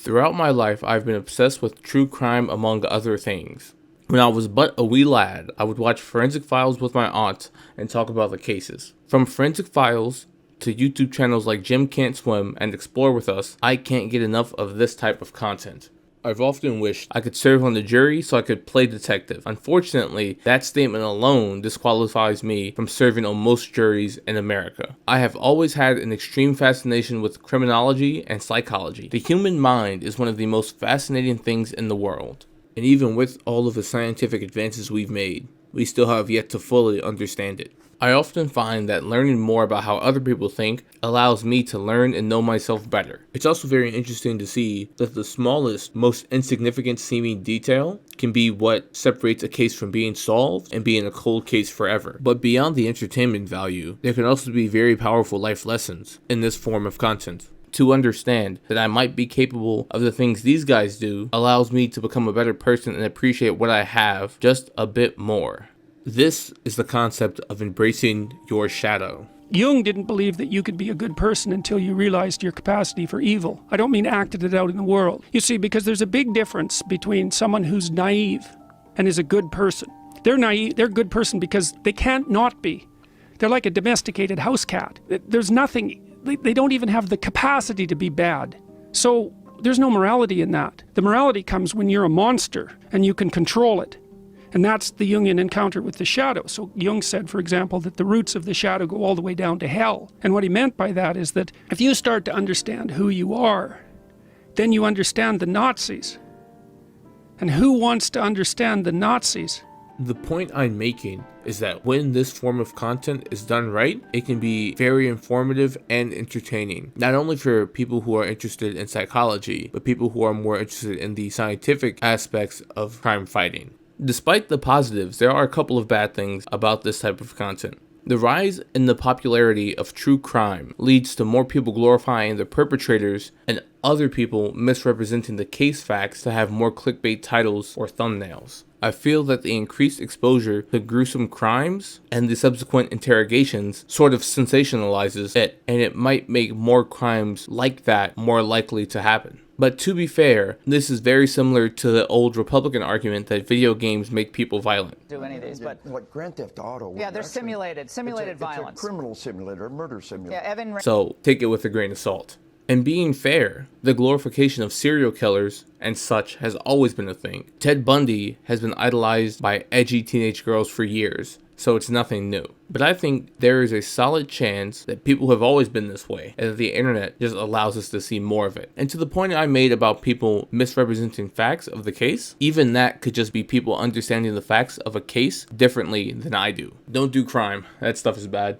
Throughout my life, I've been obsessed with true crime among other things. When I was but a wee lad, I would watch Forensic Files with my aunt and talk about the cases. From Forensic Files to YouTube channels like Jim Can't Swim and Explore With Us, I can't get enough of this type of content. I've often wished I could serve on the jury so I could play detective. Unfortunately, that statement alone disqualifies me from serving on most juries in America. I have always had an extreme fascination with criminology and psychology. The human mind is one of the most fascinating things in the world. And even with all of the scientific advances we've made, we still have yet to fully understand it. I often find that learning more about how other people think allows me to learn and know myself better. It's also very interesting to see that the smallest, most insignificant seeming detail can be what separates a case from being solved and being a cold case forever. But beyond the entertainment value, there can also be very powerful life lessons in this form of content. To understand that I might be capable of the things these guys do allows me to become a better person and appreciate what I have just a bit more. This is the concept of embracing your shadow. Jung didn't believe that you could be a good person until you realized your capacity for evil. I don't mean acted it out in the world. You see, because there's a big difference between someone who's naive and is a good person. They're naive, they're a good person because they can't not be. They're like a domesticated house cat. There's nothing, they don't even have the capacity to be bad. So there's no morality in that. The morality comes when you're a monster and you can control it. And that's the Jungian encounter with the shadow. So Jung said, for example, that the roots of the shadow go all the way down to hell. And what he meant by that is that if you start to understand who you are, then you understand the Nazis. And who wants to understand the Nazis? The point I'm making is that when this form of content is done right, it can be very informative and entertaining. Not only for people who are interested in psychology, but people who are more interested in the scientific aspects of crime fighting. Despite the positives, there are a couple of bad things about this type of content. The rise in the popularity of true crime leads to more people glorifying the perpetrators and other people misrepresenting the case facts to have more clickbait titles or thumbnails. I feel that the increased exposure to gruesome crimes and the subsequent interrogations sort of sensationalizes it, and it might make more crimes like that more likely to happen. But to be fair, this is very similar to the old Republican argument that video games make people violent. Do any of these, but what Grand Theft Auto? Yeah, they're simulated violence. It's a criminal simulator, a murder simulator. Yeah, Evan. So take it with a grain of salt. And being fair, the glorification of serial killers and such has always been a thing. Ted Bundy has been idolized by edgy teenage girls for years, so it's nothing new. But I think there is a solid chance that people have always been this way, and that the internet just allows us to see more of it. And to the point I made about people misrepresenting facts of the case, even that could just be people understanding the facts of a case differently than I do. Don't do crime. That stuff is bad.